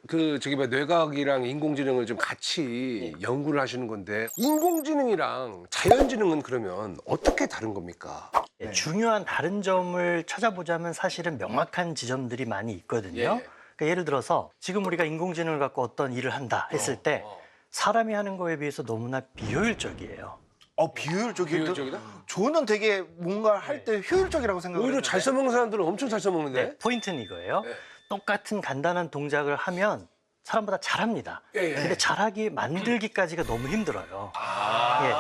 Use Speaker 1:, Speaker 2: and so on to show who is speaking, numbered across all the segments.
Speaker 1: 그 저기 뭐 뇌과학이랑 인공지능을 좀 같이 연구를 하시는 건데 인공지능이랑 자연지능은 그러면 어떻게 다른 겁니까?
Speaker 2: 예, 중요한 다른 점을 찾아보자면 사실은 명확한 지점들이 많이 있거든요. 그러니까 예를 들어서 지금 우리가 인공지능을 갖고 어떤 일을 한다 했을 때 사람이 하는 거에 비해서 너무나 비효율적이에요.
Speaker 1: 비효율적이다?
Speaker 3: 저는 되게 뭔가 할 때 효율적이라고 생각을
Speaker 1: 오히려
Speaker 3: 했는데.
Speaker 1: 잘 써먹는 사람들은 엄청 잘 써먹는데?
Speaker 2: 네, 포인트는 이거예요. 똑같은 간단한 동작을 하면 사람보다 잘합니다.
Speaker 1: 예.
Speaker 2: 근데 잘하기 만들기까지가 너무 힘들어요. 예,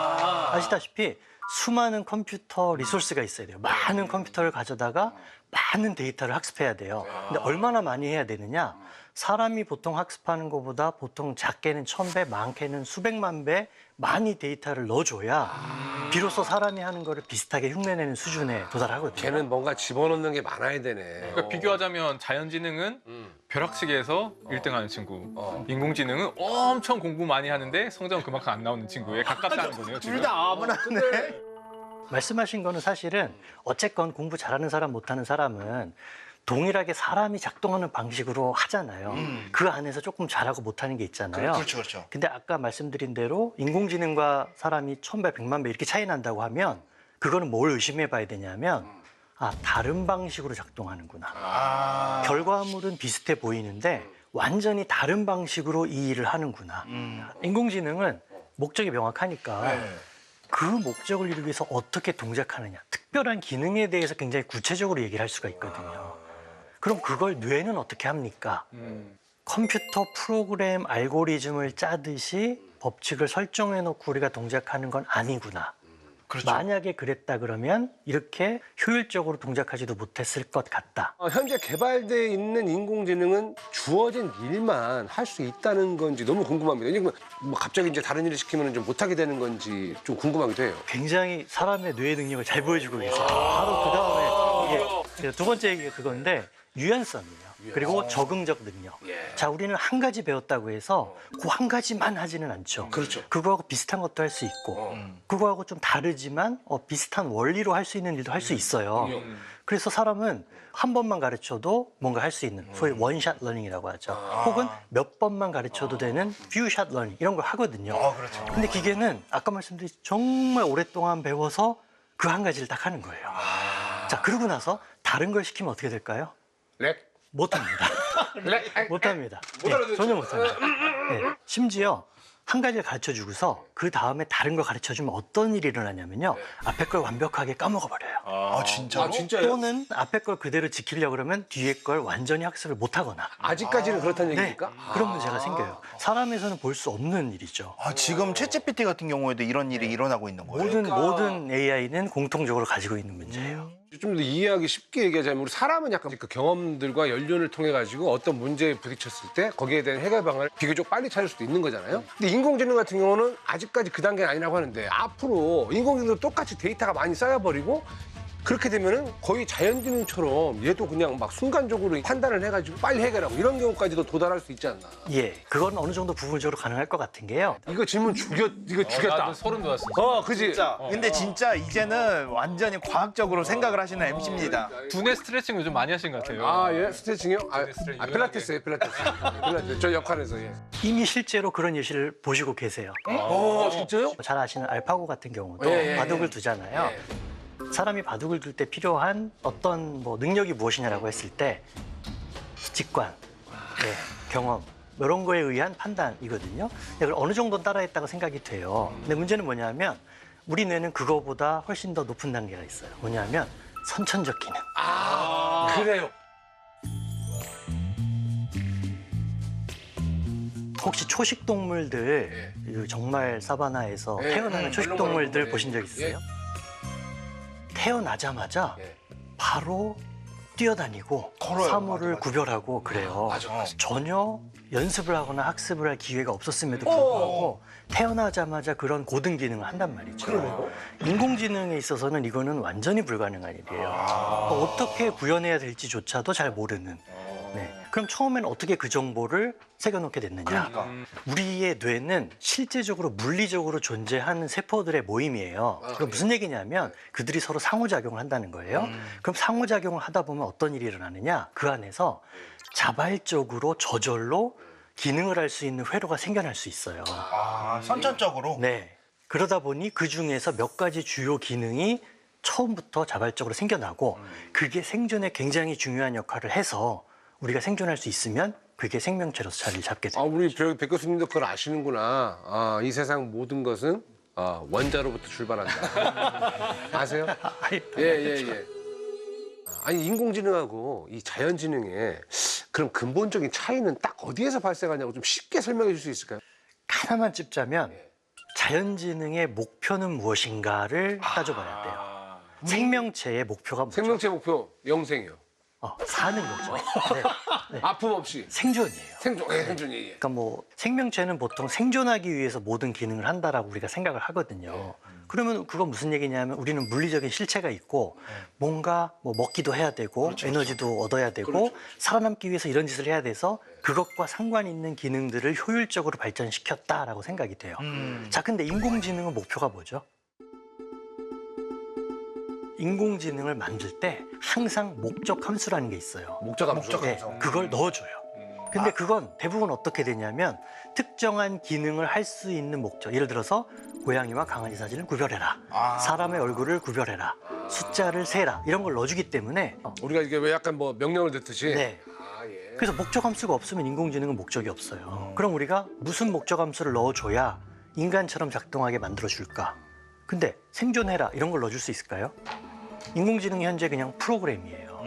Speaker 2: 아시다시피 수많은 컴퓨터 리소스가 있어야 돼요. 많은 컴퓨터를 가져다가 많은 데이터를 학습해야 돼요. 근데 얼마나 많이 해야 되느냐? 사람이 보통 학습하는 것보다 보통 작게는 1000배, 많게는 수백만 배 많이 데이터를 넣어줘야 비로소 사람이 하는 거를 비슷하게 흉내내는 수준에 도달하거든요.
Speaker 1: 걔는 뭔가 집어넣는 게 많아야 되네.
Speaker 4: 그러니까 비교하자면 자연지능은 벼락치기에서 1등하는 친구, 인공지능은 엄청 공부 많이 하는데 성적은 그만큼 안 나오는 친구에 가깝다는 거네요. 지금.
Speaker 3: 둘 다 아무나 하네.
Speaker 2: 말씀하신 거는 사실은 어쨌건 공부 잘하는 사람 못하는 사람은 동일하게 사람이 작동하는 방식으로 하잖아요. 그 안에서 조금 잘하고 못하는 게 있잖아요.
Speaker 3: 그렇죠.
Speaker 2: 근데 아까 말씀드린 대로 인공지능과 사람이 1000배, 100만 배 이렇게 차이 난다고 하면 그거는 뭘 의심해 봐야 되냐면 다른 방식으로 작동하는구나. 결과물은 비슷해 보이는데 완전히 다른 방식으로 이 일을 하는구나. 인공지능은 목적이 명확하니까 그 목적을 이루기 위해서 어떻게 동작하느냐. 특별한 기능에 대해서 굉장히 구체적으로 얘기를 할 수가 있거든요. 그럼 그걸 뇌는 어떻게 합니까? 컴퓨터 프로그램 알고리즘을 짜듯이 법칙을 설정해 놓고 우리가 동작하는 건 아니구나.
Speaker 3: 그렇죠.
Speaker 2: 만약에 그랬다 그러면 이렇게 효율적으로 동작하지도 못했을 것 같다.
Speaker 1: 현재 개발돼 있는 인공지능은 주어진 일만 할 수 있다는 건지 너무 궁금합니다. 왜냐면 뭐 갑자기 이제 다른 일을 시키면 좀 못하게 되는 건지 좀 궁금하기도 해요.
Speaker 2: 굉장히 사람의 뇌의 능력을 잘 보여주고 계세요. 바로 그 다음에 이게 두 번째 얘기가 그건데 유연성이에요. 그리고 적응적 능력. 자, 우리는 한 가지 배웠다고 해서 그 한 가지만 하지는 않죠.
Speaker 1: 그렇죠.
Speaker 2: 그거하고 비슷한 것도 할 수 있고 그거하고 좀 다르지만 비슷한 원리로 할 수 있는 일도 할 수 있어요. 그래서 사람은 한 번만 가르쳐도 뭔가 할 수 있는 소위 원샷 러닝이라고 하죠. 혹은 몇 번만 가르쳐도 되는 퓨샷 러닝 이런 걸 하거든요.
Speaker 3: 그렇죠.
Speaker 2: 근데 기계는 아까 말씀드린 정말 오랫동안 배워서 그 한 가지를 딱 하는 거예요. 자, 그러고 나서 다른 걸 시키면 어떻게 될까요?
Speaker 1: 렉?
Speaker 2: 못합니다.
Speaker 1: 렉?
Speaker 2: 못합니다.
Speaker 1: 못 알아듣죠?
Speaker 2: 전혀 못합니다. 심지어 한 가지를 가르쳐주고서 그 다음에 다른 걸 가르쳐주면 어떤 일이 일어나냐면요. 앞에 걸 완벽하게 까먹어버려요.
Speaker 3: 아, 진짜로?
Speaker 1: 진짜요?
Speaker 2: 또는 앞에 걸 그대로 지키려고 그러면 뒤에 걸 완전히 학습을 못하거나.
Speaker 1: 아직까지는 그렇다는
Speaker 2: 네,
Speaker 1: 얘기입니까?
Speaker 2: 그런 문제가 생겨요. 사람에서는 볼 수 없는 일이죠.
Speaker 3: 지금 챗GPT 같은 경우에도 이런 일이 일어나고 있는 거예요?
Speaker 2: 모든 AI는 공통적으로 가지고 있는 문제예요.
Speaker 1: 좀 더 이해하기 쉽게 얘기하자면 우리 사람은 약간 그 경험들과 연륜을 통해 가지고 어떤 문제에 부딪혔을 때 거기에 대한 해결 방안을 비교적 빨리 찾을 수도 있는 거잖아요. 근데 인공지능 같은 경우는 아직까지 그 단계는 아니라고 하는데 앞으로 인공지능도 똑같이 데이터가 많이 쌓여버리고 그렇게 되면은 거의 자연지능처럼 얘도 그냥 막 순간적으로 판단을 해가지고 빨리 해결하고 이런 경우까지도 도달할 수 있지 않나.
Speaker 2: 예, 그건 어느 정도 부분적으로 가능할 것 같은 게요.
Speaker 1: 이거 질문 이거 죽였다.
Speaker 4: 나도 소름 돋았어.
Speaker 1: 그지?
Speaker 3: 진짜. 근데 진짜 이제는 완전히 과학적으로 생각을 하시는 MC입니다.
Speaker 4: 두뇌 스트레칭을 좀 많이 하신 것 같아요.
Speaker 1: 예? 스트레칭이요?
Speaker 4: 스트레칭
Speaker 1: 필라테스예요, 필라테스. 필라테스. 저 역할에서, 예.
Speaker 2: 이미 실제로 그런 예시를 보시고 계세요.
Speaker 1: 진짜요?
Speaker 2: 잘 아시는 알파고 같은 경우도
Speaker 1: 예, 예,
Speaker 2: 바둑을 두잖아요. 사람이 바둑을 둘 때 필요한 어떤 능력이 무엇이냐라고 했을 때 직관, 경험 이런 거에 의한 판단이거든요. 그걸 어느 정도 따라했다고 생각이 돼요. 근데 문제는 뭐냐면 우리 뇌는 그거보다 훨씬 더 높은 단계가 있어요. 뭐냐면 선천적 기능.
Speaker 1: 그래요.
Speaker 2: 혹시 초식 동물들 정말 사바나에서 태어나는 초식 동물들 보신 적 있으세요? 태어나자마자 바로 뛰어다니고
Speaker 3: 걸어요.
Speaker 2: 사물을
Speaker 3: 맞아.
Speaker 2: 구별하고 그래요.
Speaker 1: 맞아.
Speaker 2: 전혀 연습을 하거나 학습을 할 기회가 없었음에도 불구하고 태어나자마자 그런 고등 기능을 한단 말이죠. 인공지능에 있어서는 이거는 완전히 불가능한 일이에요. 어떻게 구현해야 될지조차도 잘 모르는. 그럼 처음에는 어떻게 그 정보를 새겨놓게 됐느냐? 우리의 뇌는 실제적으로 물리적으로 존재하는 세포들의 모임이에요. 그럼 무슨 얘기냐면 그들이 서로 상호작용을 한다는 거예요. 그럼 상호작용을 하다 보면 어떤 일이 일어나느냐? 그 안에서 자발적으로 저절로 기능을 할 수 있는 회로가 생겨날 수 있어요.
Speaker 3: 선천적으로.
Speaker 2: 네. 그러다 보니 그 중에서 몇 가지 주요 기능이 처음부터 자발적으로 생겨나고 그게 생존에 굉장히 중요한 역할을 해서 우리가 생존할 수 있으면 그게 생명체로서 자리를 잡게 돼요.
Speaker 1: 우리 백 교수님도 그걸 아시는구나. 이 세상 모든 것은 원자로부터 출발한다. 아세요? 예. 아니 인공지능하고 이 자연지능의 그런 근본적인 차이는 딱 어디에서 발생하냐고 좀 쉽게 설명해 줄 수 있을까요?
Speaker 2: 하나만 찝자면 자연지능의 목표는 무엇인가를 따져봐야 돼요. 생명체의 목표가 뭐죠?
Speaker 1: 생명체 목표 영생이요.
Speaker 2: 사는 거죠. 네.
Speaker 1: 아픔 없이
Speaker 2: 생존이에요.
Speaker 1: 생존이.
Speaker 2: 그러니까 뭐 생명체는 보통 생존하기 위해서 모든 기능을 한다라고 우리가 생각을 하거든요. 그러면 그건 무슨 얘기냐면 우리는 물리적인 실체가 있고 뭔가 뭐 먹기도 해야 되고 에너지도 얻어야 되고 살아남기 위해서 이런 짓을 해야 돼서 그것과 상관 있는 기능들을 효율적으로 발전시켰다라고 생각이 돼요. 자, 근데 인공지능은 목표가 뭐죠? 인공지능을 만들 때 항상 목적 함수라는 게 있어요.
Speaker 1: 목적 함수.
Speaker 2: 네, 그걸 넣어줘요. 근데 그건 대부분 어떻게 되냐면 특정한 기능을 할 수 있는 목적. 예를 들어서 고양이와 강아지 사진을 구별해라. 사람의 얼굴을 구별해라. 숫자를 세라. 이런 걸 넣어주기 때문에
Speaker 1: 우리가 이게 왜 약간 뭐 명령을 듣듯이.
Speaker 2: 네. 그래서 목적 함수가 없으면 인공지능은 목적이 없어요. 그럼 우리가 무슨 목적 함수를 넣어줘야 인간처럼 작동하게 만들어줄까? 근데 생존해라 이런 걸 넣어줄 수 있을까요? 인공지능이 현재 그냥 프로그램이에요.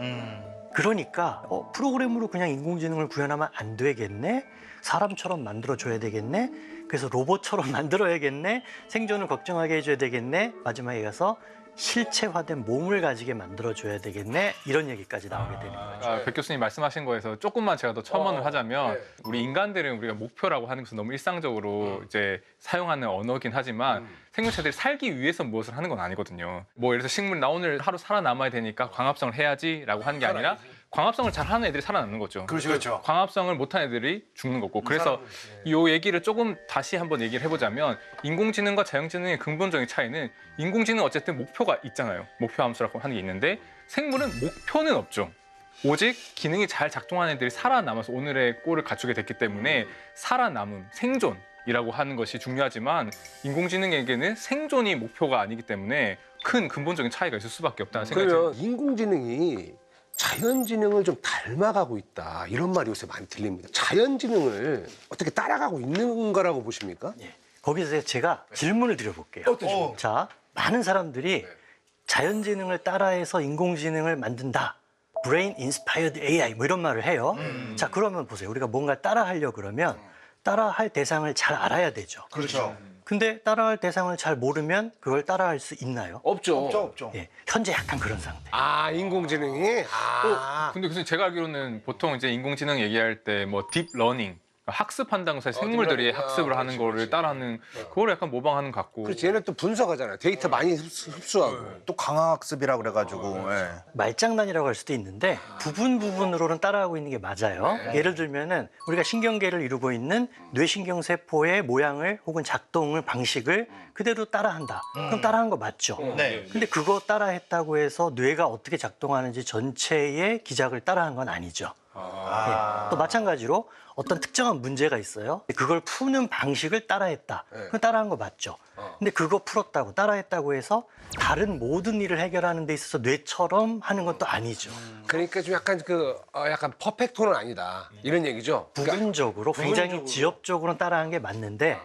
Speaker 2: 그러니까 프로그램으로 그냥 인공지능을 구현하면 안 되겠네? 사람처럼 만들어줘야 되겠네? 그래서 로봇처럼 만들어야겠네? 생존을 걱정하게 해줘야 되겠네? 마지막에 가서 실체화된 몸을 가지게 만들어줘야 되겠네? 이런 얘기까지 나오게 되는 거죠.
Speaker 4: 백 교수님 말씀하신 거에서 조금만 제가 더 첨언을 하자면 우리 인간들은 우리가 목표라고 하는 것은 너무 일상적으로 이제 사용하는 언어긴 하지만 생명체들이 살기 위해서 무엇을 하는 건 아니거든요. 뭐 예를 들어서 식물 나 오늘 하루 살아남아야 되니까 광합성을 해야지라고 하는 게 아니라 광합성을 잘 하는 애들이 살아남는 거죠.
Speaker 3: 그렇죠.
Speaker 4: 광합성을 못하는 애들이 죽는 거고. 그래서 이 얘기를 조금 다시 한번 얘기를 해보자면 인공지능과 자연지능의 근본적인 차이는 인공지능은 어쨌든 목표가 있잖아요. 목표 함수라고 하는 게 있는데 생물은 목표는 없죠. 오직 기능이 잘 작동하는 애들이 살아남아서 오늘의 꼴을 갖추게 됐기 때문에 살아남음, 생존이라고 하는 것이 중요하지만 인공지능에게는 생존이 목표가 아니기 때문에 큰 근본적인 차이가 있을 수밖에 없다는 생각이 듭니다.
Speaker 1: 그러면 인공지능이 자연지능을 좀 닮아가고 있다 이런 말이 요새 많이 들립니다. 자연지능을 어떻게 따라가고 있는 거라고 보십니까?
Speaker 2: 거기서 제가 질문을 드려볼게요.
Speaker 1: 어떠죠?
Speaker 2: 자, 많은 사람들이 자연지능을 따라해서 인공지능을 만든다. Brain Inspired AI 뭐 이런 말을 해요. 자, 그러면 보세요. 우리가 뭔가 따라하려고 그러면 따라할 대상을 잘 알아야 되죠.
Speaker 3: 그렇죠.
Speaker 2: 근데 따라할 대상을 잘 모르면 그걸 따라할 수 있나요?
Speaker 1: 없죠.
Speaker 3: 없죠.
Speaker 2: 예, 현재 약간 그런 상태.
Speaker 1: 인공지능이?
Speaker 4: 근데 교수님 제가 알기로는 보통 이제 인공지능 얘기할 때 뭐 딥러닝 학습한다는 것에 생물들이
Speaker 1: 딥러닝.
Speaker 4: 학습을 하는
Speaker 1: 그렇지,
Speaker 4: 거를
Speaker 1: 그렇지.
Speaker 4: 따라하는 그걸 약간 모방하는 것 같고.
Speaker 1: 그렇지. 얘는 또 분석하잖아요. 데이터 많이 흡수하고.
Speaker 3: 또 강화학습이라 그래가지고.
Speaker 2: 말장난이라고 할 수도 있는데 부분으로는 따라하고 있는 게 맞아요. 예를 들면은 우리가 신경계를 이루고 있는 뇌신경세포의 모양을 혹은 작동을 방식을 그대로 따라한다. 그럼 따라한 거 맞죠?
Speaker 3: 네.
Speaker 2: 근데 그거 따라했다고 해서 뇌가 어떻게 작동하는지 전체의 기작을 따라한 건 아니죠. 예. 또 마찬가지로 어떤 특정한 문제가 있어요. 그걸 푸는 방식을 따라했다. 그건 따라한 거 맞죠. 근데 그거 풀었다고 따라했다고 해서 다른 모든 일을 해결하는 데 있어서 뇌처럼 하는 건 또 아니죠.
Speaker 1: 그러니까 좀 약간 약간 퍼펙토는 아니다. 이런 얘기죠.
Speaker 2: 부분적으로 굉장히 지엽적으로는 따라한 게 맞는데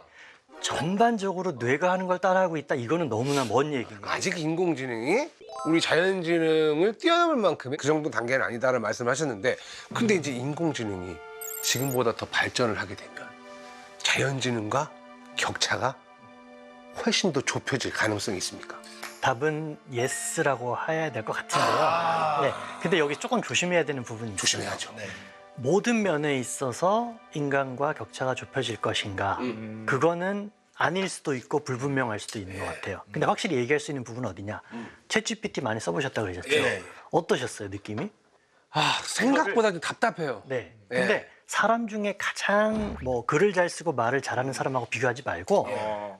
Speaker 2: 전반적으로 뇌가 하는 걸 따라하고 있다. 이거는 너무나 먼 얘기인 거예요.
Speaker 1: 아직 인공지능이 우리 자연지능을 뛰어넘을 만큼의 그 정도 단계는 아니다라는 말씀하셨는데 근데 이제 인공지능이 지금보다 더 발전을 하게 되면 자연지능과 격차가 훨씬 더 좁혀질 가능성이 있습니까?
Speaker 2: 답은 예스라고 해야 될 것 같은데요. 네. 근데 여기 조금 조심해야 되는 부분이 있어요.
Speaker 1: 조심해야죠.
Speaker 2: 모든 면에 있어서 인간과 격차가 좁혀질 것인가? 그거는 아닐 수도 있고 불분명할 수도 있는 것 같아요. 근데 확실히 얘기할 수 있는 부분은 어디냐? 챗GPT 많이 써보셨다고 그러셨죠? 어떠셨어요, 느낌이?
Speaker 1: 생각보다 좀 답답해요.
Speaker 2: 네.
Speaker 1: 네.
Speaker 2: 근데 사람 중에 가장 뭐 글을 잘 쓰고 말을 잘하는 사람하고 비교하지 말고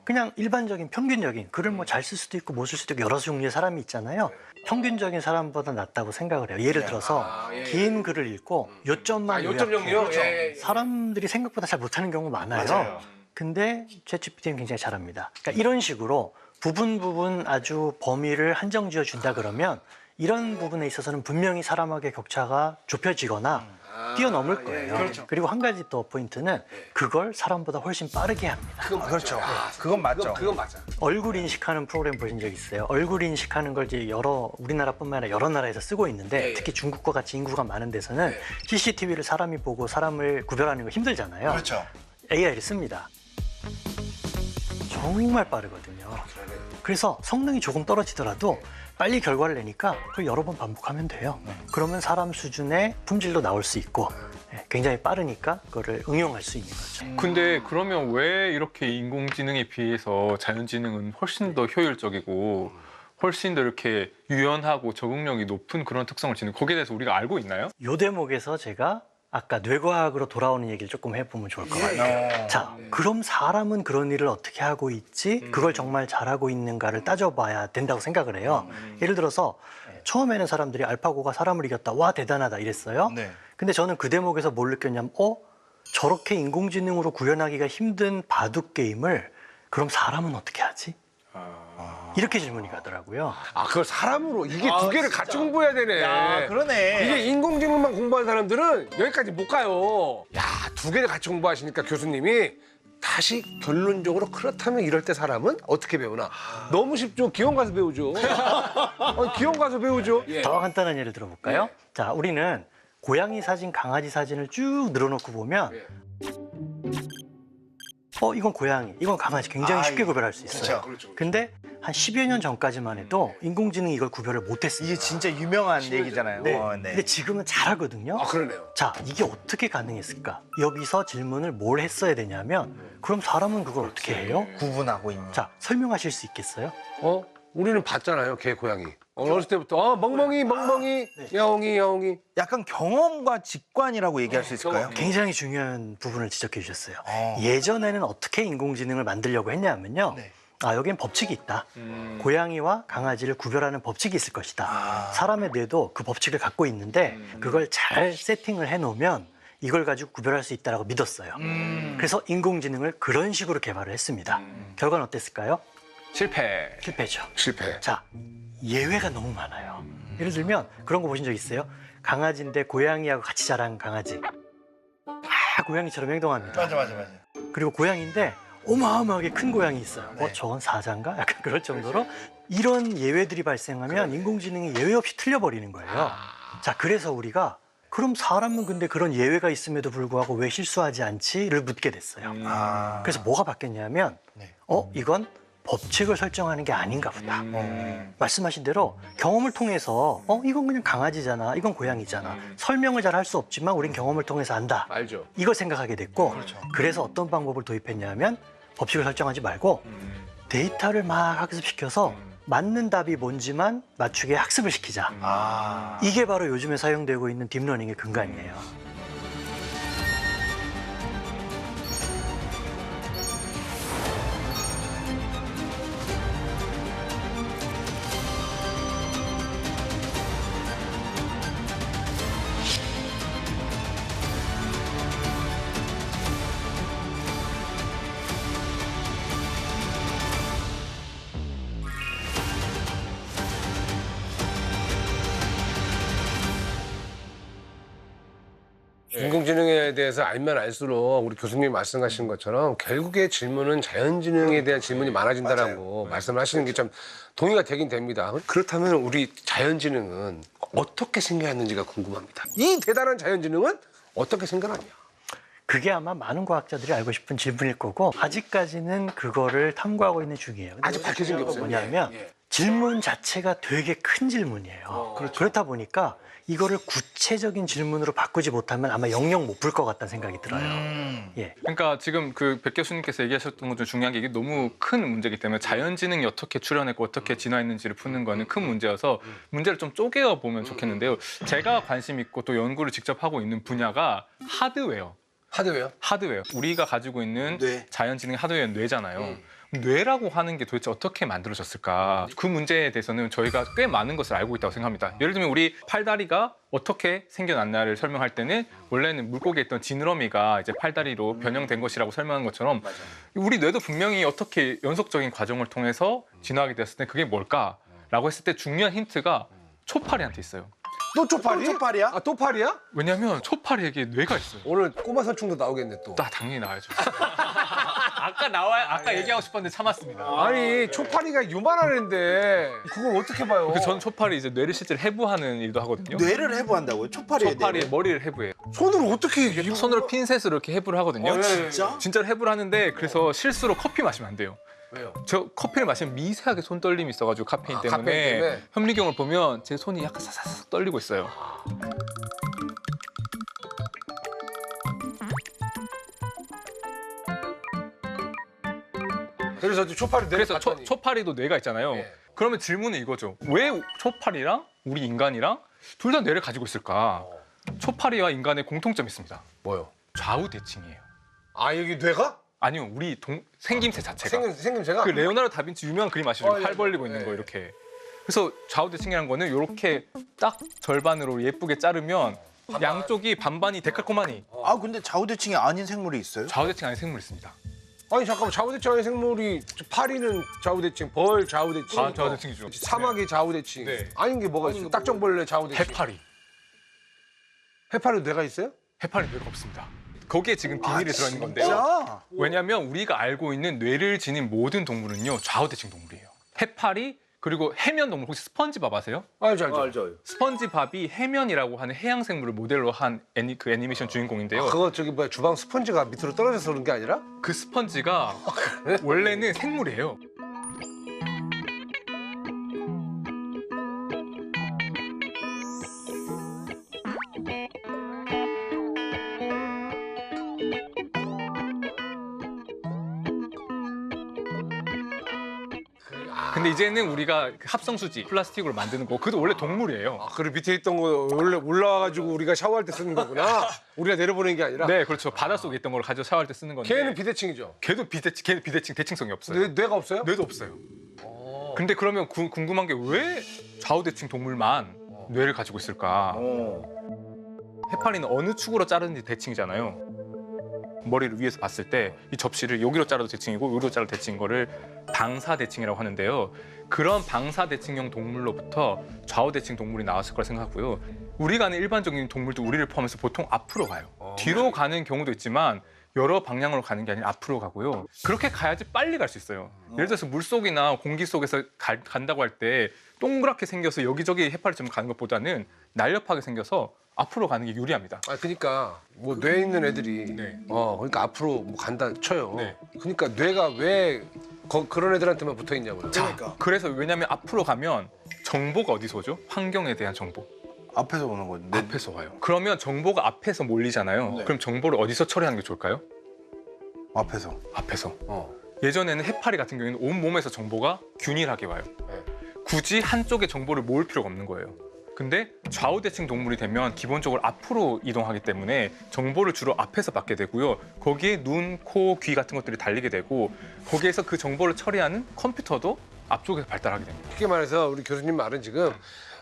Speaker 2: 그냥 일반적인 평균적인 글을 뭐 잘 쓸 수도 있고 못 쓸 수도 있고 여러 종류의 사람이 있잖아요. 평균적인 사람보다 낫다고 생각을 해요. 예를 들어서 긴 글을 읽고 요점만
Speaker 1: 요점
Speaker 2: 요약해.
Speaker 1: 정리요? 예.
Speaker 2: 사람들이 생각보다 잘 못하는 경우 많아요.
Speaker 3: 맞아요.
Speaker 2: 근데 챗GPT는 굉장히 잘합니다. 그러니까 이런 식으로 부분 아주 범위를 한정 지어 준다 그러면 이런 부분에 있어서는 분명히 사람에게 격차가 좁혀지거나 뛰어넘을 거예요.
Speaker 3: 그렇죠.
Speaker 2: 그리고 한 가지 더 포인트는 그걸 사람보다 훨씬 빠르게 합니다.
Speaker 1: 그건 맞죠.
Speaker 3: 그렇죠. 그건 맞죠.
Speaker 1: 그건 맞아.
Speaker 2: 얼굴 인식하는 프로그램 보신 적 있어요? 얼굴 인식하는 걸 이제 우리나라뿐만 아니라 여러 나라에서 쓰고 있는데 특히 중국과 같이 인구가 많은 데서는 CCTV를 사람이 보고 사람을 구별하는 거 힘들잖아요.
Speaker 3: 그렇죠.
Speaker 2: AI를 씁니다. 정말 빠르거든요. 그래서 성능이 조금 떨어지더라도 빨리 결과를 내니까 그걸 여러 번 반복하면 돼요. 그러면 사람 수준의 품질도 나올 수 있고 굉장히 빠르니까 그거를 응용할 수 있는 거죠.
Speaker 4: 근데 그러면 왜 이렇게 인공지능에 비해서 자연지능은 훨씬 더 효율적이고 훨씬 더 이렇게 유연하고 적응력이 높은 그런 특성을 지닌 거기에 대해서 우리가 알고 있나요?
Speaker 2: 이 대목에서 제가 아까 뇌과학으로 돌아오는 얘기를 조금 해보면 좋을 것 같아요. 자, 그럼 사람은 그런 일을 어떻게 하고 있지? 그걸 정말 잘하고 있는가를 따져봐야 된다고 생각을 해요. 예를 들어서 처음에는 사람들이 알파고가 사람을 이겼다. 와, 대단하다 이랬어요.
Speaker 3: 네.
Speaker 2: 근데 저는 그 대목에서 뭘 느꼈냐면 저렇게 인공지능으로 구현하기가 힘든 바둑 게임을 그럼 사람은 어떻게 하지? 이렇게 질문이 가더라고요.
Speaker 1: 아, 그걸 사람으로 이게 두 개를 같이 공부해야 되네.
Speaker 3: 야, 그러네.
Speaker 1: 이게 인공지능만 공부한 사람들은 여기까지 못 가요. 야, 두 개를 같이 공부하시니까 교수님이 다시 결론적으로 그렇다면 이럴 때 사람은 어떻게 배우나? 너무 쉽죠. 기원 가서 배우죠. 기원 가서 배우죠.
Speaker 2: 더 간단한 예를 들어볼까요? 자, 우리는 고양이 사진, 강아지 사진을 쭉 늘어놓고 보면 이건 고양이, 이건 강아지 굉장히 쉽게 구별할 수 있어요.
Speaker 3: 그렇죠.
Speaker 2: 근데 한 10여 년 전까지만 해도 인공지능이 이걸 구별을 못했어요.
Speaker 3: 이게 진짜 유명한 얘기잖아요.
Speaker 2: 네.
Speaker 3: 네.
Speaker 2: 근데 지금은 잘하거든요.
Speaker 1: 아, 그러네요.
Speaker 2: 자, 이게 어떻게 가능했을까? 여기서 질문을 뭘 했어야 되냐면 그럼 사람은 그걸 어떻게 해요?
Speaker 3: 구분하고 있는.
Speaker 2: 자, 설명하실 수 있겠어요?
Speaker 1: 우리는 봤잖아요. 개, 고양이. 어렸을 때부터 멍멍이, 야옹이.
Speaker 3: 약간 경험과 직관이라고 얘기할 수 있을까요?
Speaker 2: 굉장히 중요한 부분을 지적해 주셨어요.
Speaker 3: 어.
Speaker 2: 예전에는 어떻게 인공지능을 만들려고 했냐면요.
Speaker 3: 네.
Speaker 2: 여기엔 법칙이 있다. 고양이와 강아지를 구별하는 법칙이 있을 것이다. 사람의 뇌도 그 법칙을 갖고 있는데 그걸 잘 세팅을 해놓으면 이걸 가지고 구별할 수 있다고 믿었어요. 그래서 인공지능을 그런 식으로 개발을 했습니다. 결과는 어땠을까요? 실패죠.
Speaker 1: 실패.
Speaker 2: 자, 예외가 너무 많아요. 예를 들면 그런 거 보신 적 있어요? 강아지인데 고양이하고 같이 자란 강아지. 고양이처럼 행동합니다.
Speaker 3: 맞아.
Speaker 2: 그리고 고양이인데 어마어마하게 큰 고양이 있어요. 저건 사자인가? 약간 그럴 정도로 이런 예외들이 발생하면 인공지능이 예외 없이 틀려버리는 거예요. 자, 그래서 우리가 그럼 사람은 근데 그런 예외가 있음에도 불구하고 왜 실수하지 않지?를 묻게 됐어요. 그래서 뭐가 바뀌었냐면 이건 법칙을 설정하는 게 아닌가 보다. 말씀하신 대로 경험을 통해서 이건 그냥 강아지잖아, 이건 고양이잖아. 설명을 잘 할 수 없지만 우린 경험을 통해서 안다.
Speaker 1: 알죠.
Speaker 2: 이걸 생각하게 됐고 그래서 어떤 방법을 도입했냐면 법칙을 설정하지 말고 데이터를 막 학습시켜서 맞는 답이 뭔지만 맞추게 학습을 시키자. 이게 바로 요즘에 사용되고 있는 딥러닝의 근간이에요.
Speaker 1: 인공지능에 대해서 알면 알수록 우리 교수님이 말씀하신 것처럼 결국에 질문은 자연지능에 대한 질문이 많아진다라고 말씀을 하시는 게 참 동의가 되긴 됩니다. 그렇다면 우리 자연지능은 어떻게 생겨났는지가 궁금합니다. 이 대단한 자연지능은 어떻게 생겨났냐?
Speaker 2: 그게 아마 많은 과학자들이 알고 싶은 질문일 거고 아직까지는 그거를 탐구하고 있는 중이에요. 근데
Speaker 1: 아직 밝혀진 게 없어요.
Speaker 2: 뭐냐면 질문 자체가 되게 큰 질문이에요. 그렇다 보니까 이거를 구체적인 질문으로 바꾸지 못하면 아마 영영 못 풀 것 같다는 생각이 들어요. 예.
Speaker 4: 그러니까 지금 그 백 교수님께서 얘기하셨던 것 중 중요한 게 이게 너무 큰 문제이기 때문에 자연지능이 어떻게 출현했고 어떻게 진화했는지를 푸는 거는 큰 문제여서 문제를 좀 쪼개어 보면 좋겠는데요. 제가 관심 있고 또 연구를 직접 하고 있는 분야가 하드웨어,
Speaker 1: 하드웨어?
Speaker 4: 하드웨어. 우리가 가지고 있는
Speaker 3: 뇌.
Speaker 4: 자연지능 하드웨어는 뇌잖아요. 뇌라고 하는 게 도대체 어떻게 만들어졌을까? 그 문제에 대해서는 저희가 꽤 많은 것을 알고 있다고 생각합니다. 예를 들면 우리 팔다리가 어떻게 생겨났나를 설명할 때는 원래는 물고기에 있던 지느러미가 이제 팔다리로 변형된 것이라고 설명한 것처럼 우리 뇌도 분명히 어떻게 연속적인 과정을 통해서 진화하게 됐을 때 그게 뭘까라고 했을 때 중요한 힌트가 초파리한테 있어요.
Speaker 1: 또 초파리?
Speaker 3: 또 초파리야?
Speaker 1: 아, 또 파리야?
Speaker 4: 왜냐면 초파리에게 뇌가 있어요.
Speaker 1: 오늘 꼬마 설충도 나오겠네 또.
Speaker 4: 나 당연히 나와야죠. 아까 얘기하고 싶었는데 참았습니다.
Speaker 1: 아니 초파리가 요만한 애인데 그걸 어떻게 봐요?
Speaker 4: 전 초파리 이제 뇌를 실제로 해부하는 일도 하거든요.
Speaker 3: 뇌를 해부한다고요? 초파리의
Speaker 4: 초파리의
Speaker 3: 뇌를?
Speaker 4: 머리를 해부해요.
Speaker 1: 손으로 어떻게
Speaker 4: 손으로 핀셋으로 이렇게 해부를 하거든요.
Speaker 3: 진짜?
Speaker 4: 진짜로 해부를 하는데 그래서 실수로 커피 마시면 안 돼요.
Speaker 1: 왜요?
Speaker 4: 저 커피를 마시면 미세하게 손 떨림이 있어가지고 카페인 때문에,
Speaker 1: 카페인 때문에?
Speaker 4: 현미경을 보면 제 손이 약간 사사삭 떨리고 있어요.
Speaker 1: 그래서 초파리
Speaker 4: 그래서 초파리도 뇌가 있잖아요.
Speaker 1: 예.
Speaker 4: 그러면 질문은 이거죠. 왜 초파리랑 우리 인간이랑 둘 다 뇌를 가지고 있을까? 초파리와 인간의 공통점이 있습니다.
Speaker 1: 뭐요?
Speaker 4: 좌우 대칭이에요.
Speaker 1: 아 여기 뇌가?
Speaker 4: 아니요, 우리 생김새 자체가.
Speaker 1: 생김새가?
Speaker 4: 그 레오나르도 다빈치 유명한 그림 아시죠?
Speaker 1: 예,
Speaker 4: 팔 벌리고
Speaker 1: 예.
Speaker 4: 있는 거 이렇게. 그래서 좌우 대칭이라는 거는 이렇게 딱 절반으로 예쁘게 자르면 양쪽이 반반이 데칼코마니.
Speaker 3: 아 근데 좌우대칭이 아닌 생물이 있어요?
Speaker 4: 좌우 대칭 안에 생물이 있습니다.
Speaker 1: 아니 잠깐만 좌우대칭 아닌 생물이 파리는 좌우대칭, 벌 좌우대칭,
Speaker 4: 아, 좌우대칭이죠.
Speaker 1: 사막이 좌우대칭.
Speaker 4: 네.
Speaker 1: 아닌 게 뭐가 있어? 딱정벌레 좌우대칭.
Speaker 4: 해파리.
Speaker 1: 해파리도 뇌가 있어요?
Speaker 4: 해파리 뇌가 없습니다. 거기에 지금 비밀이 들어있는 건데요.
Speaker 3: 진짜?
Speaker 4: 왜냐하면 우리가 알고 있는 뇌를 지닌 모든 동물은요 좌우대칭 동물이에요. 해파리 그리고 해면 동물 혹시 스펀지밥 아세요?
Speaker 1: 알죠.
Speaker 4: 스펀지밥이 해면이라고 하는 해양 생물을 모델로 한 그 애니메이션 주인공인데요.
Speaker 1: 그거 저기 뭐야 주방 스펀지가 밑으로 떨어져서 그런 게 아니라?
Speaker 4: 그 스펀지가 원래는 생물이에요. 근데 이제는 우리가 그 합성수지 플라스틱으로 만드는 거 그것도 원래 동물이에요.
Speaker 1: 아, 그리고 밑에 있던 거 원래 올라와가지고 우리가 샤워할 때 쓰는 거구나. 우리가 내려보낸 게 아니라.
Speaker 4: 네, 그렇죠. 바닷속에 있던 걸 가져 샤워할 때 쓰는 건데.
Speaker 1: 걔는 비대칭이죠.
Speaker 4: 걔는 비대칭 대칭성이 없어요.
Speaker 1: 뇌가 없어요?
Speaker 4: 뇌도 없어요. 근데 그러면 궁금한 게 왜 좌우대칭 동물만 뇌를 가지고 있을까? 해파리는 어느 축으로 자르는지 대칭이잖아요. 머리를 위에서 봤을 때 이 접시를 여기로 자라도 대칭이고 여기로 자라도 대칭인 거를 방사대칭이라고 하는데요. 그런 방사대칭형 동물로부터 좌우대칭 동물이 나왔을 거라 생각하고요. 우리가 아는 일반적인 동물도 우리를 포함해서 보통 앞으로 가요. 뒤로 가는 경우도 있지만 여러 방향으로 가는 게 아니라 앞으로 가고요. 그렇게 가야지 빨리 갈 수 있어요. 예를 들어서 물속이나 공기 속에서 간다고 할 때 동그랗게 생겨서 여기저기 해파리처럼 가는 것보다는 날렵하게 생겨서 앞으로 가는 게 유리합니다.
Speaker 1: 아 그러니까 뭐 뇌 있는 애들이
Speaker 4: 네.
Speaker 1: 그러니까 앞으로 뭐 간다 쳐요.
Speaker 4: 네.
Speaker 1: 그러니까 뇌가 왜 그런 애들한테만 붙어 있냐고요.
Speaker 3: 그러니까
Speaker 4: 그래서 왜냐하면 앞으로 가면 정보가 어디서 오죠? 환경에 대한 정보.
Speaker 3: 앞에서 오는 건데.
Speaker 4: 앞에서 와요. 그러면 정보가 앞에서 몰리잖아요.
Speaker 3: 네.
Speaker 4: 그럼 정보를 어디서 처리하는 게 좋을까요?
Speaker 3: 앞에서.
Speaker 4: 앞에서.
Speaker 1: 어.
Speaker 4: 예전에는 해파리 같은 경우에는 온 몸에서 정보가 균일하게 와요.
Speaker 1: 네.
Speaker 4: 굳이 한쪽에 정보를 모을 필요가 없는 거예요. 근데 좌우대칭 동물이 되면 기본적으로 앞으로 이동하기 때문에 정보를 주로 앞에서 받게 되고요. 거기에 눈, 코, 귀 같은 것들이 달리게 되고 거기에서 그 정보를 처리하는 컴퓨터도 앞쪽에서 발달하게 됩니다.
Speaker 1: 쉽게 말해서 우리 교수님 말은 지금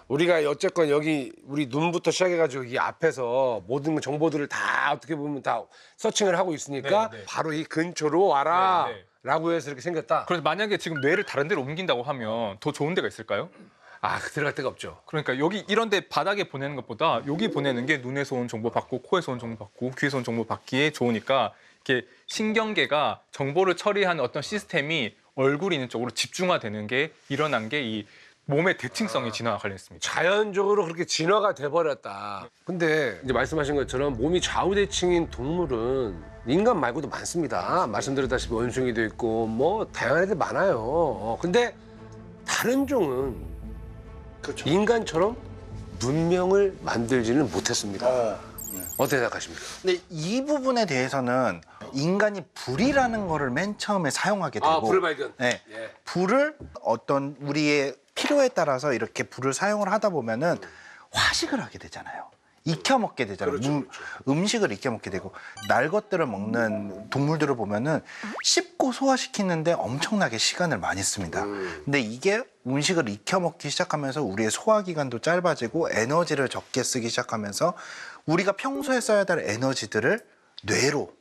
Speaker 1: 우리가 어쨌건 여기 우리 눈부터 시작해가지고 이 앞에서 모든 정보들을 다 어떻게 보면 다 서칭을 하고 있으니까
Speaker 4: 네, 네.
Speaker 1: 바로 이 근처로 와라
Speaker 4: 네, 네.
Speaker 1: 라고 해서 이렇게 생겼다.
Speaker 4: 그래서 만약에 지금 뇌를 다른 데로 옮긴다고 하면 더 좋은 데가 있을까요?
Speaker 1: 아 들어갈 데가 없죠.
Speaker 4: 그러니까 여기 이런 데 바닥에 보내는 것보다 여기 보내는 게 눈에서 온 정보 받고 코에서 온 정보 받고 귀에서 온 정보 받기에 좋으니까 이렇게 신경계가 정보를 처리하는 어떤 시스템이 얼굴이 있는 쪽으로 집중화되는 게 일어난 게 이 몸의 대칭성이 진화와 관련했습니다.
Speaker 1: 자연적으로 그렇게 진화가 돼버렸다. 근데 이제 말씀하신 것처럼 몸이 좌우대칭인 동물은 인간 말고도 많습니다. 말씀드렸다시피 원숭이도 있고 뭐 다양한 애들 많아요. 근데 다른 종은
Speaker 3: 그렇죠.
Speaker 1: 인간처럼 문명을 만들지는 못했습니다. 어떻게 생각하십니까?
Speaker 3: 근데 이 부분에 대해서는 인간이 불이라는 거를 맨 처음에 사용하게 되고
Speaker 1: 발견.
Speaker 3: 네.
Speaker 1: 예.
Speaker 3: 불을 어떤 우리의 필요에 따라서 이렇게 불을 사용을 하다 보면은 화식을 하게 되잖아요. 익혀 먹게 되잖아요. 음식을 익혀 먹게 되고 날 것들을 먹는 동물들을 보면은 씹고 소화시키는데 엄청나게 시간을 많이 씁니다. 근데 이게 음식을 익혀 먹기 시작하면서 우리의 소화 기간도 짧아지고 에너지를 적게 쓰기 시작하면서 우리가 평소에 써야 될 에너지들을 뇌로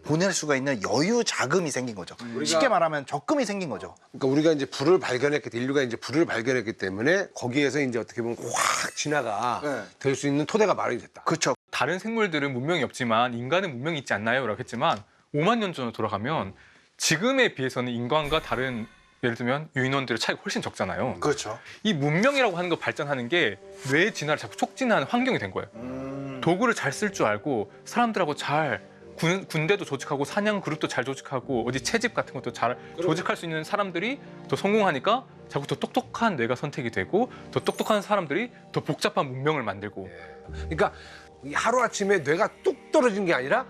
Speaker 3: 보낼 수가 있는 여유 자금이 생긴 거죠. 쉽게 말하면 적금이 생긴 거죠.
Speaker 1: 그러니까 우리가 이제 불을 발견했기 때문에 인류가 이제 불을 발견했기 때문에 거기에서 이제 어떻게 보면 확 지나가 될 수 있는 토대가 마련이 됐다.
Speaker 3: 그렇죠.
Speaker 4: 다른 생물들은 문명이 없지만 인간은 문명이 있지 않나요? 라고 했지만 5만 년 전으로 돌아가면 지금에 비해서는 인간과 다른 예를 들면 유인원들의 차이가 훨씬 적잖아요.
Speaker 3: 그렇죠.
Speaker 4: 이 문명이라고 하는 거 발전하는 게 뇌의 진화를 자꾸 촉진하는 환경이 된 거예요. 도구를 잘 쓸 줄 알고 사람들하고 잘 군대도 조직하고 사냥 그룹도 잘 조직하고 어디 채집 같은 것도 잘 조직할 수 있는 사람들이 더 성공하니까 자꾸 더 똑똑한 뇌가 선택이 되고 더 똑똑한 사람들이 더 복잡한 문명을 만들고
Speaker 1: 그러니까 하루아침에 뇌가 뚝 떨어진 게 아니라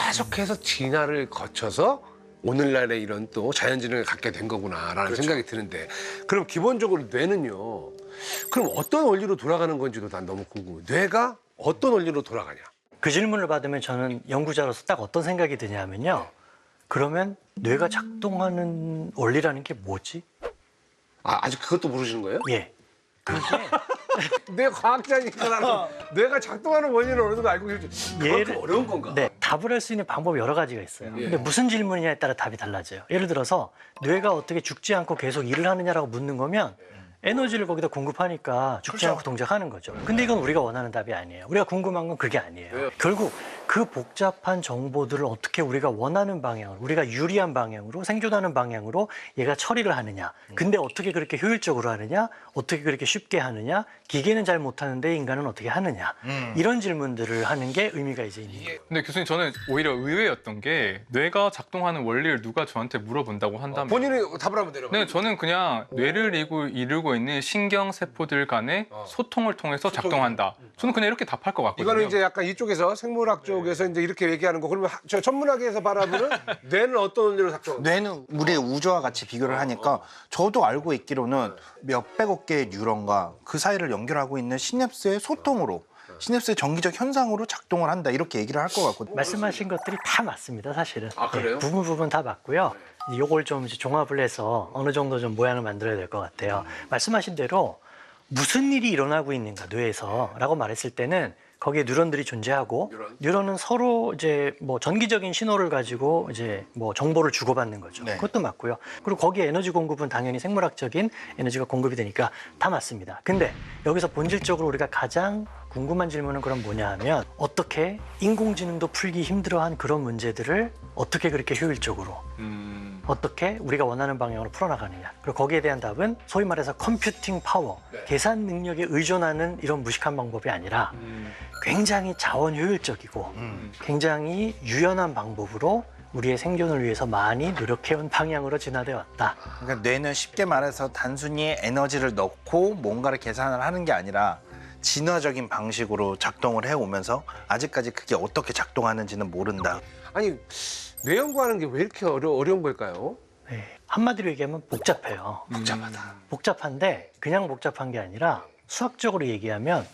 Speaker 1: 계속해서 진화를 거쳐서 오늘날의 이런 또 자연지능을 갖게 된 거구나라는 생각이 드는데 그럼 기본적으로 뇌는요. 그럼 어떤 원리로 돌아가는 건지도 난 너무 궁금해요. 뇌가 어떤 원리로 돌아가냐?
Speaker 2: 그 질문을 받으면 저는 연구자로서 딱 어떤 생각이 드냐면요. 그러면 뇌가 작동하는 원리라는 게 뭐지?
Speaker 1: 아직 그것도 모르시는 거예요?
Speaker 2: 예. 그게
Speaker 1: 내 과학자니까 나는 뇌가 작동하는 원리를 어느 정도 알고 계시지. 그만큼 어려운 건가?
Speaker 2: 네, 답을 할 수 있는 방법이 여러 가지가 있어요. 근데 무슨 질문이냐에 따라 답이 달라져요. 예를 들어서 뇌가 어떻게 죽지 않고 계속 일을 하느냐라고 묻는 거면 에너지를 거기다 공급하니까 죽지 않고 동작하는 거죠. 근데 이건 우리가 원하는 답이 아니에요. 우리가 궁금한 건 그게 아니에요. 결국 그 복잡한 정보들을 어떻게 우리가 원하는 방향으로, 우리가 유리한 방향으로, 생존하는 방향으로 얘가 처리를 하느냐. 근데 어떻게 그렇게 효율적으로 하느냐, 어떻게 그렇게 쉽게 하느냐, 기계는 잘 못하는데 인간은 어떻게 하느냐. 이런 질문들을 하는 게 의미가 이제 있는 거예요.
Speaker 4: 근데 교수님 저는 오히려 의외였던 게 뇌가 작동하는 원리를 누가 저한테 물어본다고 한다면
Speaker 1: 본인이 답을 한번 내려봐요.
Speaker 4: 네, 저는 그냥 뇌를 이루고 있는 신경세포들 간의 소통을 통해서 작동한다. 저는 그냥 이렇게 답할 것 같거든요.
Speaker 1: 이거는 이제 약간 이쪽에서 생물학 쪽에서 이제 이렇게 얘기하는 거. 그러면 저 천문학에서 바라보는 뇌는 어떤 원리로 작동하는
Speaker 3: 뇌는 우리의 우주와 같이 비교를 하니까 저도 알고 있기로는 몇백억 개의 뉴런과 그 사이를 연결하고 있는 시냅스의 소통으로 시냅스의 정기적 현상으로 작동을 한다 이렇게 얘기를 할 것 같거든요.
Speaker 2: 말씀하신 것들이 다 맞습니다, 사실은.
Speaker 1: 아, 그래요?
Speaker 2: 네, 부분 다 맞고요. 이걸 좀 이제 종합을 해서 어느 정도 좀 모양을 만들어야 될 것 같아요. 말씀하신 대로 무슨 일이 일어나고 있는가 뇌에서라고 말했을 때는 거기에 뉴런들이 존재하고 뉴런은 서로 이제 뭐 전기적인 신호를 가지고 이제 뭐 정보를 주고받는 거죠.
Speaker 3: 네.
Speaker 2: 그것도 맞고요. 그리고 거기에 에너지 공급은 당연히 생물학적인 에너지가 공급이 되니까 다 맞습니다. 근데 여기서 본질적으로 우리가 가장 궁금한 질문은 그럼 뭐냐 하면 어떻게 인공지능도 풀기 힘들어한 그런 문제들을 어떻게 그렇게 효율적으로 어떻게 우리가 원하는 방향으로 풀어나가느냐. 그리고 거기에 대한 답은 소위 말해서 컴퓨팅 파워, 계산 능력에 의존하는 이런 무식한 방법이 아니라 굉장히 자원 효율적이고 굉장히 유연한 방법으로 우리의 생존을 위해서 많이 노력해온 방향으로 진화되어 왔다.
Speaker 3: 그러니까 뇌는 쉽게 말해서 단순히 에너지를 넣고 뭔가를 계산을 하는 게 아니라 진화적인 방식으로 작동을 해오면서 아직까지 그게 어떻게 작동하는지는 모른다.
Speaker 1: 아니 뇌 연구하는 게 왜 이렇게 어려운 걸까요?
Speaker 2: 네, 한마디로 얘기하면 복잡해요.
Speaker 1: 복잡하다.
Speaker 2: 복잡한데 그냥 복잡한 게 아니라 수학적으로 얘기하면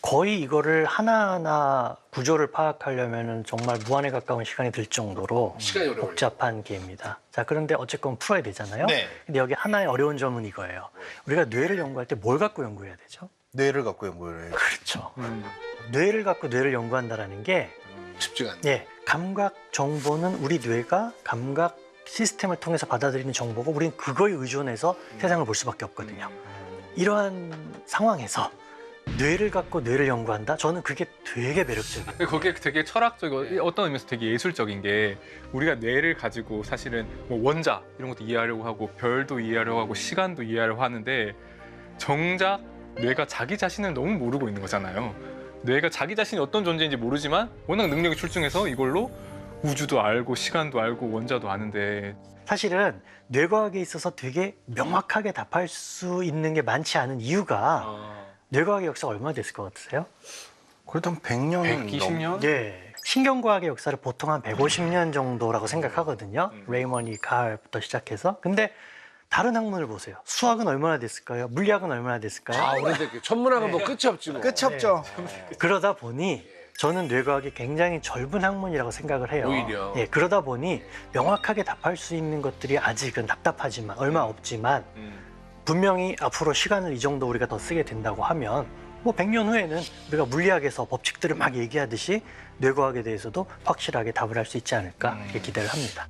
Speaker 2: 거의 이거를 하나하나 구조를 파악하려면 정말 무한에 가까운 시간이 들 정도로
Speaker 1: 시간이 오래 걸려요.
Speaker 2: 복잡한 게임이다. 자, 그런데 어쨌건 풀어야 되잖아요.
Speaker 3: 네.
Speaker 2: 근데 여기 하나의 어려운 점은 이거예요. 우리가 뇌를 연구할 때 뭘 갖고 연구해야 되죠?
Speaker 3: 뇌를 갖고 연구를 해요.
Speaker 2: 그렇죠. 뇌를 갖고 뇌를 연구한다라는 게
Speaker 1: 쉽지가 않네.
Speaker 2: 예, 감각 정보는 우리 뇌가 감각 시스템을 통해서 받아들이는 정보고 우리는 그거에 의존해서 세상을 볼 수밖에 없거든요. 이러한 상황에서 뇌를 갖고 뇌를 연구한다? 저는 그게 되게 매력적이에요.
Speaker 4: 거기에 되게 철학적이고 어떤 의미에서 되게 예술적인 게 우리가 뇌를 가지고 사실은 뭐 원자 이런 것도 이해하려고 하고 별도 이해하려고 하고 시간도 이해하려고 하는데 정작 뇌가 자기 자신을 너무 모르고 있는 거잖아요. 뇌가 자기 자신이 어떤 존재인지 모르지만 워낙 능력이 출중해서 이걸로 우주도 알고 시간도 알고 원자도 아는데
Speaker 2: 사실은 뇌과학에 있어서 되게 명확하게 답할 수 있는 게 많지 않은 이유가 뇌과학의 역사가 얼마나 됐을 것 같으세요?
Speaker 3: 그래도 한 100년은
Speaker 4: 120년?
Speaker 2: 예. 신경과학의 역사를 보통 한 150년 정도라고 생각하거든요. 레이먼이 카할부터 시작해서. 근데 다른 학문을 보세요. 수학은 얼마나 됐을까요? 물리학은 얼마나 됐을까요?
Speaker 1: 아, 오래됐게 천문학은 뭐 끝이 없지 뭐.
Speaker 3: 끝이 없죠.
Speaker 2: 그러다 보니 저는 뇌과학이 굉장히 젊은 학문이라고 생각을 해요.
Speaker 1: 오히려.
Speaker 2: 예, 그러다 보니 명확하게 답할 수 있는 것들이 아직은 답답하지만 얼마 없지만 분명히 앞으로 시간을 이 정도 우리가 더 쓰게 된다고 하면 뭐 100년 후에는 우리가 물리학에서 법칙들을 막 얘기하듯이 뇌과학에 대해서도 확실하게 답을 할 수 있지 않을까 이렇게 기대를 합니다.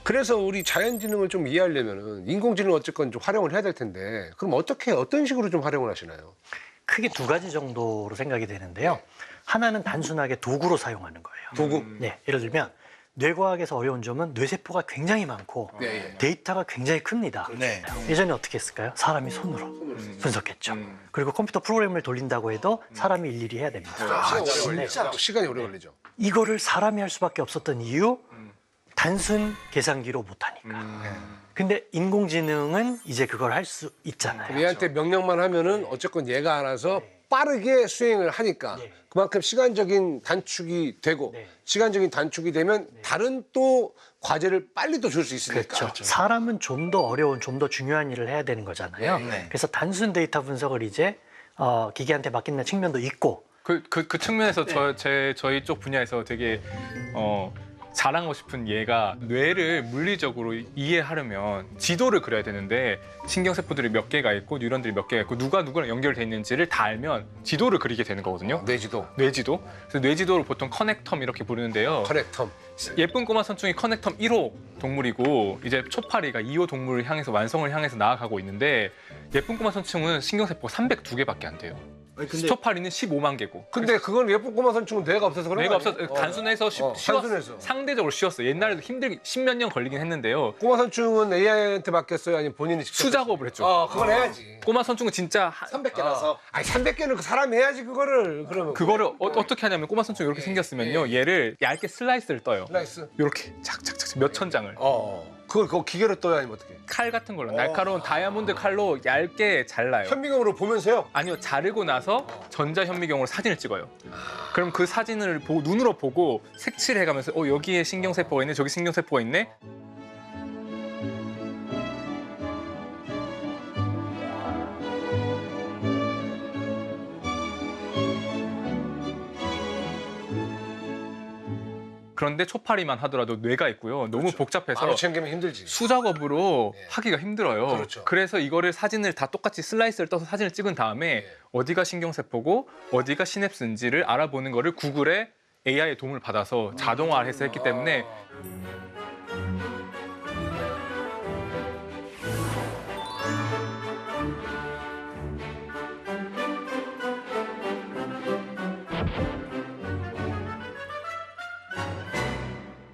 Speaker 1: 그래서 우리 자연지능을 좀 이해하려면은 인공지능을 어쨌건 좀 활용을 해야 될 텐데 그럼 어떤 식으로 좀 활용을 하시나요?
Speaker 2: 크게 두 가지 정도로 생각이 되는데요. 하나는 단순하게 도구로 사용하는 거예요.
Speaker 1: 도구?
Speaker 2: 네, 예를 들면 뇌과학에서 어려운 점은 뇌세포가 굉장히 많고
Speaker 1: 네.
Speaker 2: 데이터가 굉장히 큽니다.
Speaker 3: 네.
Speaker 2: 예전에 어떻게 했을까요? 사람이 손으로 분석했죠. 그리고 컴퓨터 프로그램을 돌린다고 해도 사람이 일일이 해야 됩니다.
Speaker 1: 시간이 오래 걸리죠.
Speaker 2: 이거를 사람이 할 수밖에 없었던 이유, 단순 계산기로 못하니까. 근데 인공지능은 이제 그걸 할 수 있잖아요.
Speaker 1: 얘한테 명령만 하면은 어쨌건 얘가 알아서 빠르게 수행을 하니까
Speaker 2: 네.
Speaker 1: 그만큼 시간적인 단축이 되고
Speaker 2: 네.
Speaker 1: 시간적인 단축이 되면 다른 또 과제를 빨리 또 줄 수 있으니까.
Speaker 2: 그렇죠. 사람은 좀 더 어려운, 좀 더 중요한 일을 해야 되는 거잖아요.
Speaker 3: 네.
Speaker 2: 그래서 단순 데이터 분석을 이제 기계한테 맡기는 측면도 있고.
Speaker 4: 그 측면에서 저희 쪽 분야에서 되게 자랑하고 싶은 예가 뇌를 물리적으로 이해하려면 지도를 그려야 되는데 신경세포들이 몇 개가 있고 뉴런들이 몇 개가 있고 누가 누구랑 연결돼 있는지를 다 알면 지도를 그리게 되는 거거든요.
Speaker 1: 뇌지도,
Speaker 4: 뇌지도. 그래서 뇌지도를 보통 커넥텀 이렇게 부르는데요.
Speaker 1: 커넥텀.
Speaker 4: 예쁜 꼬마 선충이 커넥텀 1호 동물이고 이제 초파리가 2호 동물을 향해서 완성을 향해서 나아가고 있는데 예쁜 꼬마 선충은 신경세포가 302개밖에 안 돼요. 초파리는 15만 개고.
Speaker 1: 근데 그건 예쁜 꼬마 선충은 뇌가 없어서 그런
Speaker 4: 뇌가
Speaker 1: 거 아니에요?
Speaker 4: 없어서 단순해서
Speaker 1: 단순해서.
Speaker 4: 상대적으로 쉬웠어요. 옛날에도 힘들게 10몇 년 걸리긴 했는데요.
Speaker 1: 꼬마 선충은 AI한테 맡겼어요? 아니면 본인이 직접?
Speaker 4: 수작업을 했죠.
Speaker 1: 그건 해야지.
Speaker 4: 꼬마 선충은 진짜
Speaker 3: 300개라서.
Speaker 1: 아니 300개는 그 사람이 해야지 그거를. 그러면
Speaker 4: 그거를 어떻게 하냐면 꼬마 선충이 이렇게 생겼으면요. 얘를 얇게 슬라이스를 떠요.
Speaker 1: 슬라이스.
Speaker 4: 이렇게 착착착 몇 천 장을.
Speaker 1: 그거 기계로 떠야 아니면 어떻게?
Speaker 4: 칼 같은 걸로 날카로운 다이아몬드 칼로 얇게 잘라요.
Speaker 1: 현미경으로 보면서요?
Speaker 4: 아니요, 자르고 나서 전자현미경으로 사진을 찍어요. 그럼 그 사진을 눈으로 보고 색칠해가면서 여기에 신경세포가 있네, 저기 신경세포가 있네. 그런데 초파리만 하더라도 뇌가 있고요. 너무 복잡해서
Speaker 1: 바로 챙기면 힘들지.
Speaker 4: 수작업으로 하기가 힘들어요.
Speaker 1: 그렇죠.
Speaker 4: 그래서 이거를 사진을 다 똑같이 슬라이스를 떠서 사진을 찍은 다음에 어디가 신경세포고 어디가 시냅스인지를 알아보는 거를 구글에 AI의 도움을 받아서 자동화해서 했기 때문에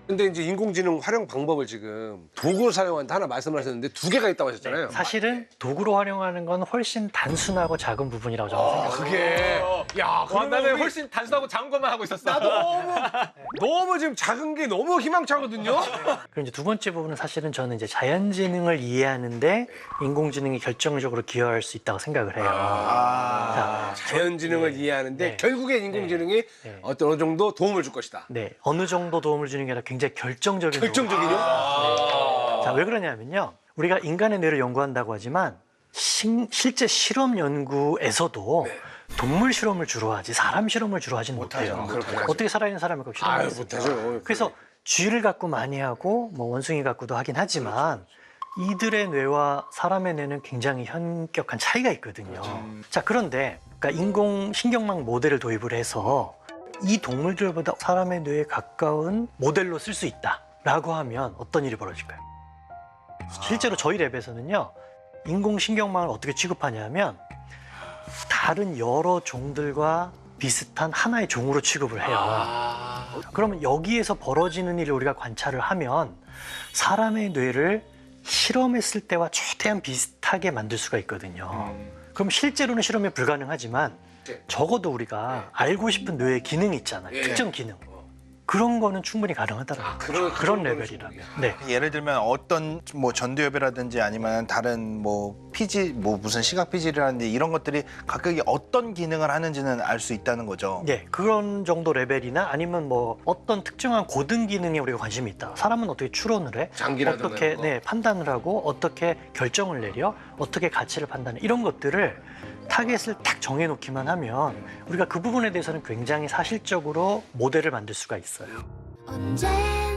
Speaker 1: 근데 이제 인공지능 활용 방법을 지금 도구를 사용한다 하나 말씀하셨는데 두 개가 있다고 하셨잖아요.
Speaker 2: 사실은 도구로 활용하는 건 훨씬 단순하고 작은 부분이라고 저는 생각해요.
Speaker 1: 그게 야,
Speaker 4: 와,
Speaker 1: 그러면
Speaker 4: 나는
Speaker 1: 우리
Speaker 4: 훨씬 단순하고 작은 것만 하고 있었어.
Speaker 1: 너무 지금 작은 게 너무 희망차거든요.
Speaker 2: 그리고 이제 두 번째 부분은 사실은 저는 이제 자연지능을 이해하는데 인공지능이 결정적으로 기여할 수 있다고 생각을 해요.
Speaker 1: 자연지능을 이해하는데
Speaker 2: 네.
Speaker 1: 결국엔 인공지능이
Speaker 2: 네.
Speaker 1: 어느 정도 도움을 줄 것이다.
Speaker 2: 네, 어느 정도 도움을 주는 게 아니라 굉장히 결정적인
Speaker 1: 결정적이요?
Speaker 2: 자, 왜 그러냐면요. 우리가 인간의 뇌를 연구한다고 하지만 실제 실험 연구에서도 동물 실험을 주로 하지 사람 실험을 주로 하진 못해요.
Speaker 1: 그렇구나.
Speaker 2: 어떻게 살아있는 사람을 그렇게 실험을
Speaker 1: 아유,
Speaker 2: 했을까요?
Speaker 1: 못하죠.
Speaker 2: 그래서 쥐를 갖고 많이 하고 뭐 원숭이 갖고도 하긴 하지만 이들의 뇌와 사람의 뇌는 굉장히 현격한 차이가 있거든요. 자, 그런데 그러니까 인공신경망 모델을 도입을 해서 이 동물들보다 사람의 뇌에 가까운 모델로 쓸 수 있다라고 하면 어떤 일이 벌어질까요? 실제로 저희 랩에서는요. 인공신경망을 어떻게 취급하냐면 다른 여러 종들과 비슷한 하나의 종으로 취급을 해요. 그러면 여기에서 벌어지는 일을 우리가 관찰을 하면 사람의 뇌를 실험했을 때와 최대한 비슷하게 만들 수가 있거든요. 그럼 실제로는 실험이 불가능하지만 적어도 우리가 알고 싶은 뇌의 기능이 있잖아요.
Speaker 1: 예.
Speaker 2: 특정 기능. 그런 거는 충분히 가능하더라고요. 그런 레벨이라면. 네.
Speaker 3: 예를 들면 어떤 뭐 전두엽이라든지 아니면 다른 뭐 피질 뭐 무슨 시각 피질이라든지 이런 것들이 각각이 어떤 기능을 하는지는 알 수 있다는 거죠.
Speaker 2: 네, 그런 정도 레벨이나 아니면 뭐 어떤 특정한 고등 기능에 우리가 관심이 있다. 사람은 어떻게 추론을 해?
Speaker 1: 장기라든가
Speaker 2: 어떻게
Speaker 1: 이런 거.
Speaker 2: 네, 판단을 하고 어떻게 결정을 내려? 어떻게 가치를 판단해? 이런 것들을 타겟을 딱 정해놓기만 하면 우리가 그 부분에 대해서는 굉장히 사실적으로 모델을 만들 수가 있어요.
Speaker 5: 언제나